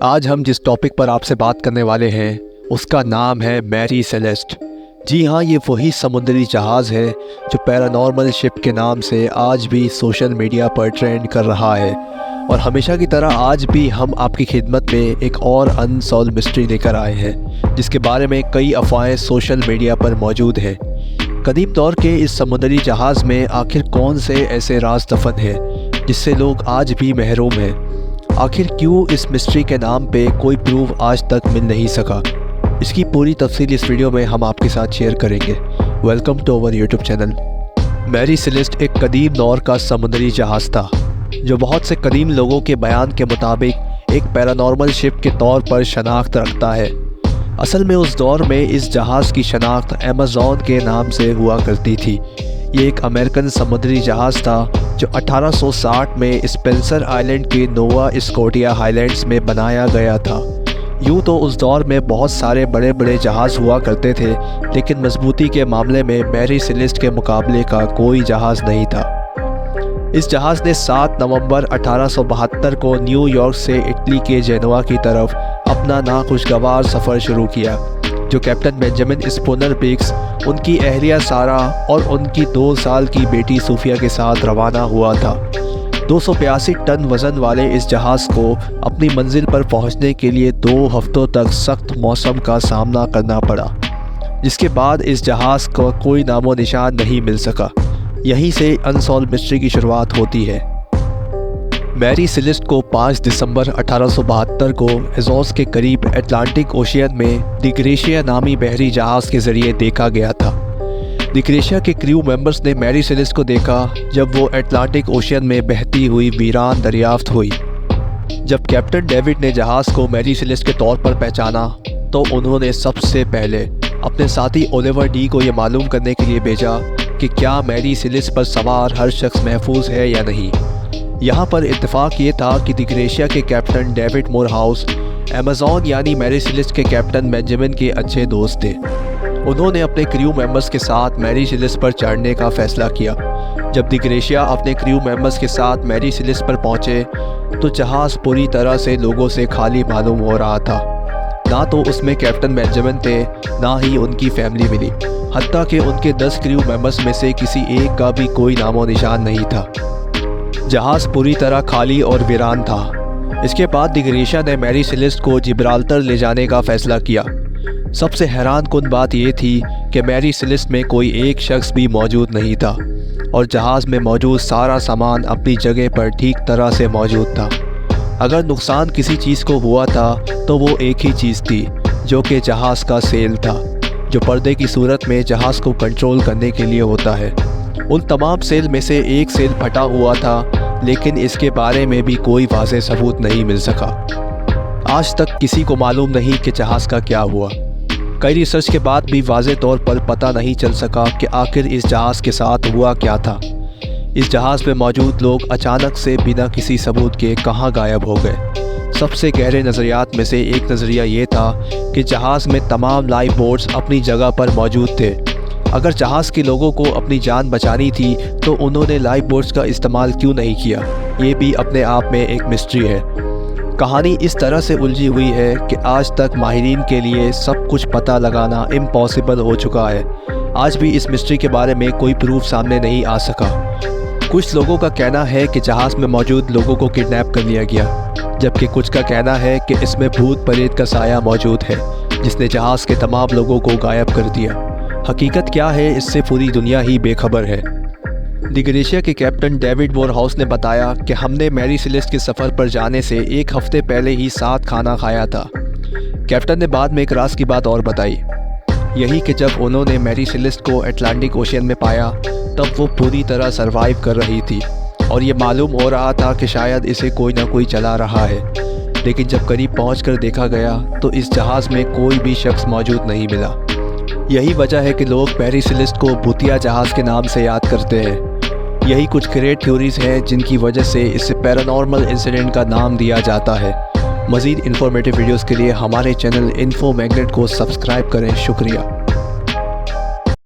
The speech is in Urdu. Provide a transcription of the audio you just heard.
آج ہم جس ٹاپک پر آپ سے بات کرنے والے ہیں اس کا نام ہے میری سیلیسٹ۔ جی ہاں، یہ وہی سمندری جہاز ہے جو پیرانارمل شپ کے نام سے آج بھی سوشل میڈیا پر ٹرینڈ کر رہا ہے، اور ہمیشہ کی طرح آج بھی ہم آپ کی خدمت میں ایک اور انسولوڈ مسٹری لے کر آئے ہیں جس کے بارے میں کئی افواہیں سوشل میڈیا پر موجود ہیں۔ قدیم دور کے اس سمندری جہاز میں آخر کون سے ایسے راز دفن ہیں جس سے لوگ آج بھی محروم ہیں؟ آخر کیوں اس مسٹری کے نام پہ کوئی پروف آج تک مل نہیں سکا؟ اس کی پوری تفصیل اس ویڈیو میں ہم آپ کے ساتھ شیئر کریں گے۔ Welcome to our YouTube channel. میری سیلیسٹ ایک قدیم دور کا سمندری جہاز تھا جو بہت سے قدیم لوگوں کے بیان کے مطابق ایک پیرانارمل شپ کے طور پر شناخت رکھتا ہے۔ اصل میں اس دور میں اس جہاز کی شناخت ایمیزون کے نام سے ہوا کرتی تھی۔ یہ ایک امریکن سمندری جہاز تھا جو 1860 میں اسپینسر آئلینڈ کے نووا اسکوٹیا ہائی لینڈز میں بنایا گیا تھا۔ یوں تو اس دور میں بہت سارے بڑے بڑے جہاز ہوا کرتے تھے، لیکن مضبوطی کے معاملے میں میری سیلیسٹ کے مقابلے کا کوئی جہاز نہیں تھا۔ اس جہاز نے 7 نومبر 1872 کو نیو یارک سے اٹلی کے جینوا کی طرف اپنا ناخوشگوار سفر شروع کیا، جو کیپٹن بنجامن اسپونر بیکس، ان کی اہلیہ سارہ اور ان کی 2 سال کی بیٹی صوفیہ کے ساتھ روانہ ہوا تھا۔ 282 ٹن وزن والے اس جہاز کو اپنی منزل پر پہنچنے کے لیے 2 ہفتوں تک سخت موسم کا سامنا کرنا پڑا، جس کے بعد اس جہاز کا کوئی نام و نشان نہیں مل سکا۔ یہیں سے انسولوڈ مسٹری کی شروعات ہوتی ہے۔ میری سیلیسٹ کو 5 دسمبر 1872 کو ایزوز کے قریب اٹلانٹک اوشین میں دی گریشیا نامی بحری جہاز کے ذریعے دیکھا گیا تھا۔ دی گریشیا کے کریو ممبرز نے میری سیلیسٹ کو دیکھا جب وہ اٹلانٹک اوشین میں بہتی ہوئی ویران دریافت ہوئی۔ جب کیپٹن ڈیوڈ نے جہاز کو میری سیلیسٹ کے طور پر پہچانا تو انہوں نے سب سے پہلے اپنے ساتھی اولیور ڈی کو یہ معلوم کرنے کے لیے بھیجا کہ کیا میری سیلیسٹ پر سوار ہر شخص محفوظ ہے یا نہیں۔ یہاں پر اتفاق یہ تھا کہ دی گریشیا کے کیپٹن ڈیوڈ مور ہاؤس ایمیزون یعنی میری سیلیسٹ کے کیپٹن بنجامن کے اچھے دوست تھے۔ انہوں نے اپنے کریو ممبرز کے ساتھ میری سیلیسٹ پر چڑھنے کا فیصلہ کیا۔ جب دی گریشیا اپنے کریو ممبرز کے ساتھ میری سیلیسٹ پر پہنچے تو جہاز پوری طرح سے لوگوں سے خالی معلوم ہو رہا تھا۔ نہ تو اس میں کیپٹن بنجامن تھے، نہ ہی ان کی فیملی ملی، حتیٰ کہ ان کے 10 کریو ممبرز میں سے کسی ایک کا بھی کوئی نام و نشان نہیں تھا۔ جہاز پوری طرح خالی اور ویران تھا۔ اس کے بعد دی گریشیا نے میری سیلیسٹ کو جبرالٹر لے جانے کا فیصلہ کیا۔ سب سے حیران کن بات یہ تھی کہ میری سیلیسٹ میں کوئی ایک شخص بھی موجود نہیں تھا، اور جہاز میں موجود سارا سامان اپنی جگہ پر ٹھیک طرح سے موجود تھا۔ اگر نقصان کسی چیز کو ہوا تھا تو وہ ایک ہی چیز تھی، جو کہ جہاز کا سیل تھا، جو پردے کی صورت میں جہاز کو کنٹرول کرنے کے لیے ہوتا ہے۔ ان تمام سیل میں سے ایک سیل پھٹا ہوا تھا، لیکن اس کے بارے میں بھی کوئی واضح ثبوت نہیں مل سکا۔ آج تک کسی کو معلوم نہیں کہ جہاز کا کیا ہوا۔ کئی ریسرچ کے بعد بھی واضح طور پر پتہ نہیں چل سکا کہ آخر اس جہاز کے ساتھ ہوا کیا تھا۔ اس جہاز میں موجود لوگ اچانک سے بنا کسی ثبوت کے کہاں غائب ہو گئے۔ سب سے گہرے نظریات میں سے ایک نظریہ یہ تھا کہ جہاز میں تمام لائف بورڈز اپنی جگہ پر موجود تھے۔ اگر جہاز کے لوگوں کو اپنی جان بچانی تھی تو انہوں نے لائف بورڈز کا استعمال کیوں نہیں کیا؟ یہ بھی اپنے آپ میں ایک مسٹری ہے۔ کہانی اس طرح سے الجھی ہوئی ہے کہ آج تک ماہرین کے لیے سب کچھ پتہ لگانا امپاسبل ہو چکا ہے۔ آج بھی اس مسٹری کے بارے میں کوئی پروف سامنے نہیں آ سکا۔ کچھ لوگوں کا کہنا ہے کہ جہاز میں موجود لوگوں کو کڈنیپ کر لیا گیا، جبکہ کچھ کا کہنا ہے کہ اس میں بھوت پریت کا سایہ موجود ہے جس نے جہاز کے تمام لوگوں کو غائب کر دیا۔ حقیقت کیا ہے اس سے پوری دنیا ہی بے خبر ہے۔ دی گریشیا کے کیپٹن ڈیوڈ مور ہاؤس نے بتایا کہ ہم نے میری سیلیسٹ کے سفر پر جانے سے 1 ہفتے پہلے ہی 7 کھانا کھایا تھا۔ کیپٹن نے بعد میں ایک راز کی بات اور بتائی، یہی کہ جب انہوں نے میری سیلیسٹ کو اٹلانٹک اوشین میں پایا تب وہ پوری طرح سروائیو کر رہی تھی، اور یہ معلوم ہو رہا تھا کہ شاید اسے کوئی نہ کوئی چلا رہا ہے۔ لیکن جب قریب پہنچ کر دیکھا گیا تو اس جہاز میں کوئی بھی شخص موجود نہیں ملا۔ یہی وجہ ہے کہ لوگ میری سیلیسٹ کو بھوتیا جہاز کے نام سے یاد کرتے ہیں۔ یہی کچھ کریٹ تھیوریز ہیں جن کی وجہ سے اسے پیرانارمل انسیڈنٹ کا نام دیا جاتا ہے۔ مزید انفارمیٹیو ویڈیوز کے لیے ہمارے چینل انفو میگنیٹ کو سبسکرائب کریں۔ شکریہ۔